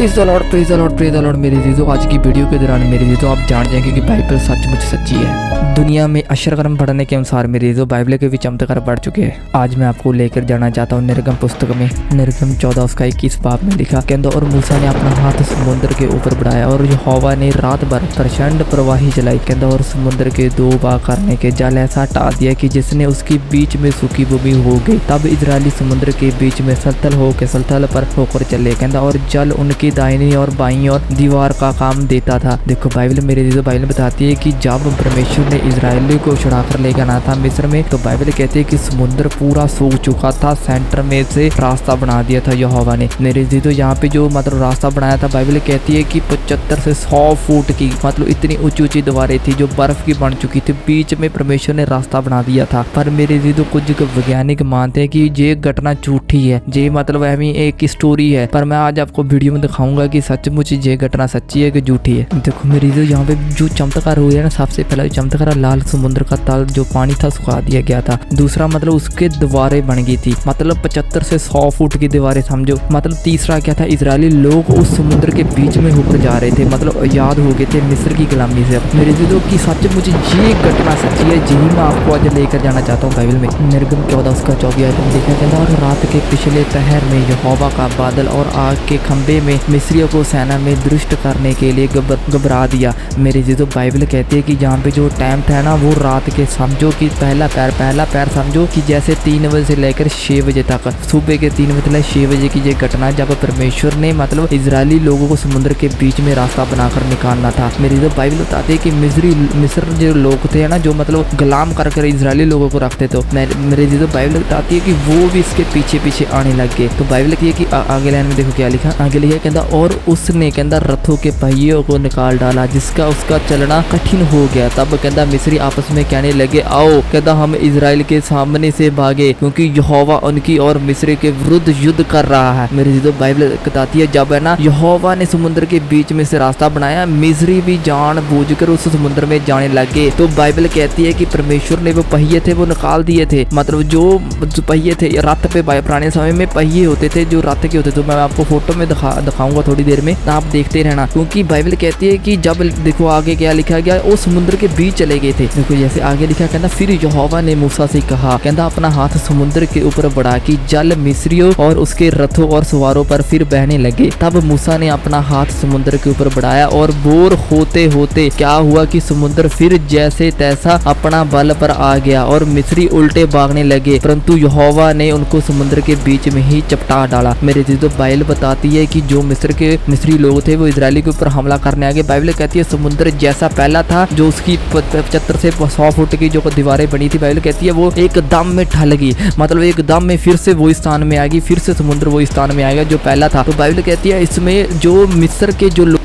Please the Lord मेरे जीजो। आज की वीडियो के दौरान मेरे जीजो आप जान जाएंगे कि बाइबल सचमुच सच्ची है। दुनिया में अक्षरक्रम बढ़ने के अनुसार मेरे जीजो बाइबल के भी चमत्कार बढ़ चुके हैं। आज मैं आपको लेकर जाना चाहता हूँ निर्गम पुस्तक में, निर्गम 14 उसका 21 बाब में लिखा कहता, और मूसा ने अपना हाथ समुद्र के ऊपर बढ़ाया और यहोवा ने रात भर प्रचंड प्रवाही चलाई कहता, और समुद्र के 2 भाग करने के जल ऐसा हटा दिया कि जिसने उसके बीच में सूखी भूमि हो गई। तब इजरायली समुद्र के बीच में सलतल पर होकर चले कहता, और जल उनकी दाहिनी और बाईं और दीवार का काम देता था। देखो बाइबल मेरे जीजो, बाइबल बताती है कि जब परमेश्वर ने इजरायली को छुड़ा कर लेकर आना था मिस्र में, तो बाइबल कहती है कि समुद्र पूरा सूख चुका था, सेंटर में से रास्ता बना दिया था यहोवा ने। मेरे जीजो यहाँ पे जो मतलब रास्ता बनाया था, बाइबल कहती है कि 75 से 100 फुट की मतलब इतनी ऊंची दीवारें थी जो बर्फ की बन चुकी थी, बीच में परमेश्वर ने रास्ता बना दिया था। पर मेरे जीजो कुछ वैज्ञानिक मानते हैं कि ये घटना झूठी है, ये मतलब एक स्टोरी है। पर मैं आज आपको वीडियो में दिखाऊंगा कि सचमुच ये घटना सच्ची है कि झूठी है। देखो मेरी जो यहाँ पे जो चमत्कार हुए है ना, सबसे पहला चमत्कार लाल समुद्र का तल जो पानी था सुखा दिया गया था। दूसरा मतलब उसके दीवारें बन गई थी, मतलब 75 से 100 फुट की दीवारें समझो। मतलब तीसरा क्या था, इजरायली लोग उस समुद्र के बीच में होकर जा रहे थे, मतलब आजाद हो गए थे मिस्र की गुलामी से। मेरे जो की सचमुच ये घटना सच्ची है, जी मैं आपको आज लेकर जाना चाहता हूँ बाइबल में। निर्गम 14 उसका 24 आयत देखा कहता, और रात के पिछले पहर में यहोवा का बादल और आग के खंबे में मिस्रियों को सेना में दृष्ट करने के लिए घबरा दिया। मेरे जीजो बाइबल कहती है कि यहाँ पे जो टाइम था ना, वो रात के समझो कि पहला पैर समझो कि जैसे 3 बजे से लेकर 6 बजे तक, सुबह के 3 बजे से 6 बजे की ये घटना, जब परमेश्वर ने मतलब इजरायली लोगों को समुद्र के बीच में रास्ता बनाकर निकालना था। मेरे जो बाइबल बताते हैं कि मिस्र जो लोग थे ना, जो मतलब गुलाम कर इजरायली लोगों को रखते, तो मेरे जीजो बाइबल बताती है कि वो भी इसके पीछे आने लग गए। तो बाइबल कहती है कि आगे लाइन में देखो क्या लिखा, आगे लिखा कहता, और उसने कहता रथों के पहियों को निकाल डाला जिसका उसका चलना कठिन हो गया। तब कहता मिस्री आपस में कहने लगे, आओ कहता हम इजराइल के सामने से भागे, क्योंकि यहोवा उनकी और मिस्री के विरुद्ध युद्ध कर रहा है। मेरे जो बाइबल बताती है जब है ना यहोवा ने समुद्र के बीच में से रास्ता बनाया, मिस्री भी जानबूझकर उस समुद्र में जाने लगे। तो बाइबल कहती है कि परमेश्वर ने वो पहिए थे वो निकाल दिए थे, मतलब जो पहिए थे रथ पे, पुराने समय में पहिए होते थे जो रथ के होते थे। तो मैं आपको फोटो में दिखाऊंगा थोड़ी देर में, आप देखते रहना, क्योंकि बाइबल कहती है कि जब देखो आगे क्या लिखा गया, वो समुद्र के बीच चले गए थे। देखो जैसे आगे लिखा कहता, फिर यहोवा ने मूसा से कहा कहता अपना हाथ समुद्र के ऊपर बढ़ा कि जल मिस्रियों और उसके रथों और सवारों पर फिर बहने लगे। तब मूसा ने अपना हाथ समुद्र के ऊपर बढ़ाया और बोर होते होते क्या हुआ कि समुद्र फिर जैसे तैसा अपना बल पर आ गया और मिस्री उल्टे भागने लगे, परंतु यहोवा ने उनको समुद्र के बीच में ही चपटा डाला। मेरे जीजो बाइबल बताती है कि जो मिस्री लोग थे वो इजरायली के ऊपर हमला करने आ गए। बाइबल कहती है समुद्र जैसा पहला था, जो उसकी 75 से 100 फुट की जो दीवारें बनी थी, बाइबल कहती है वो एकदम में ढल गई, मतलब एकदम में फिर से वो स्थान में आ गई, फिर से समुद्र वो स्थान में आ गया जो पहला था। तो बाइबल कहती है इसमें जो मिस्र के जो लोग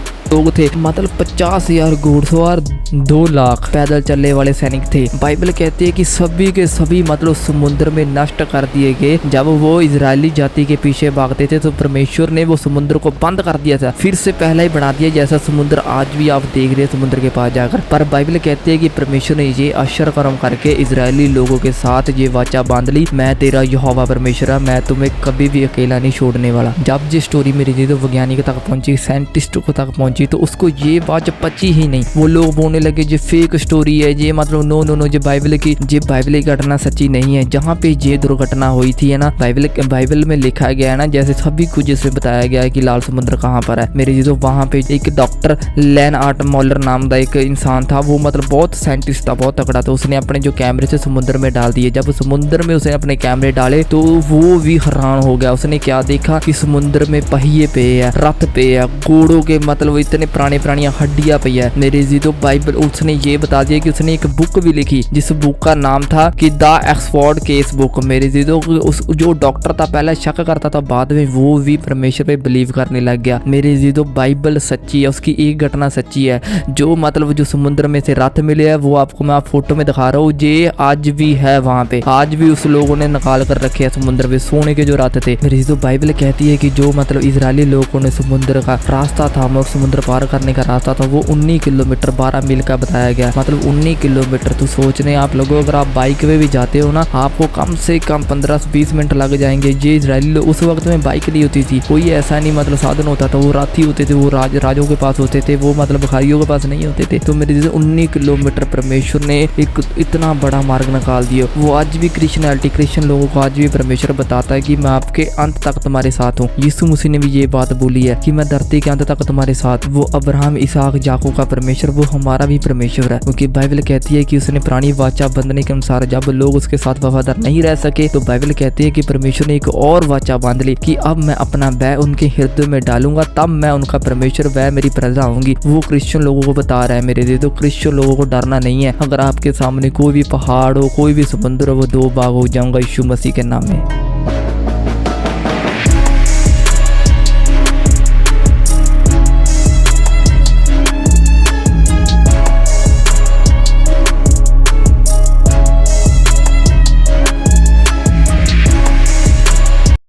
थे, मतलब 50,000 घुड़सवार 2 लाख पैदल चलने वाले सैनिक थे। बाइबल कहती है कि सभी के सभी मतलब समुद्र में नष्ट कर दिए गए। जब वो इजरायली जाति के पीछे भागते थे तो परमेश्वर ने वो समुद्र को बंद कर दिया था, फिर से पहला ही बना दिया जैसा समुद्र आज भी आप देख रहे हैं समुद्र के पास जाकर। पर बाइबल कहती है कि परमेश्वर ने ये आश्चर्य करके इजरायली लोगों के साथ ये वाचा बांध ली, मैं तेरा यहोवा परमेश्वर है, मैं तुम्हें कभी भी अकेला नहीं छोड़ने वाला। जब ये स्टोरी मेरी जो वैज्ञानिक तक पहुंची, साइंटिस्टों को तक पहुंची, तो उसको ये बात पची ही नहीं। वो लोग बोलने लगे ये फेक स्टोरी है, ये मतलब नो ये बाइबल की घटना सच्ची नहीं है। जहाँ पे ये दुर्घटना हुई थी है ना, बाइबल में लिखा गया है ना, जैसे सभी कुछ जैसे बताया गया है कि लाल समुद्र कहाँ पर है। मेरे जो वहाँ पे एक डॉक्टर लेनआर्ट मॉलर नाम का एक इंसान था, वो मतलब बहुत साइंटिस्ट था, बहुत तगड़ा था। उसने अपने जो कैमरे से समुद्र में डाल दिए। जब समुद्र में उसने अपने कैमरे डाले तो वो भी हैरान हो गया। उसने क्या देखा कि समुद्र में पहिए पे है, रथ पे है, घोड़ों के मतलब इतने पुरानी हड्डियां पई है। मेरे जी तो बाइबल उसने ये बता दिया कि उसने एक बुक भी लिखी जिस बुक का नाम था कि द ऑक्सफोर्ड केस बुक। मेरे जी तो उस जो डॉक्टर था पहले शक करता था, बाद में वो भी परमेश्वर पे बिलीव करने लग गया। मेरे जी तो बाइबल सच्ची है, उसकी एक घटना सच्ची है। जो मतलब जो समुद्र में से रथ मिले है वो आपको मैं फोटो में दिखा रहा हूँ, ये आज भी है वहाँ पे, आज भी उस लोगों ने निकाल कर रखे है समुद्र में सोने के जो रथ थे। मेरे जी तो बाइबल कहती है कि जो मतलब इजरायली लोगों ने समुद्र का रास्ता था, समुद्र पार करने का रास्ता था, वो 19 किलोमीटर 12 मील मील का बताया गया, मतलब 19 किलोमीटर। तो सोच रहे हैं आप लोगों, अगर आप बाइक पे भी जाते हो ना, आपको कम से कम 15 से 20 मिनट लग जाएंगे। ये इजरायली लोग, उस वक्त में बाइक नहीं होती थी, कोई ऐसा नहीं मतलब साधन होता था, वो राथी होते थे, वो राजों के पास होते थे, वो मतलब भिखारियों के पास नहीं होते थे। तो मेरे जैसे 19 किलोमीटर परमेश्वर ने एक इतना बड़ा मार्ग निकाल दिया। वो आज भी क्रिश्चियन लोगों को आज भी परमेश्वर बताता है कि मैं आपके अंत तक तुम्हारे साथ हूँ। यीशु मसीह ने भी ये बात बोली है कि मैं धरती के अंत तक तुम्हारे साथ। वो अब्राहम, इसहाक, याकूब का परमेश्वर, वो हमारा भी परमेश्वर है, क्योंकि बाइबल कहती है कि उसने पुरानी वाचा बंधने के अनुसार जब लोग उसके साथ वफादार नहीं रह सके, तो बाइबल कहती है कि परमेश्वर ने एक और वाचा बांध ली कि अब मैं अपना बैर उनके हृदय में डालूंगा, तब मैं उनका परमेश्वर, वह मेरी प्रजा होंगी। वो क्रिश्चियन लोगों को बता रहा है मेरे लिए। तो क्रिश्चियन लोगों को डरना नहीं है। अगर आपके सामने कोई भी पहाड़ हो, कोई भी समुद्र हो, वो दो भाग हो जाऊंगा यीशु मसीह के नाम में।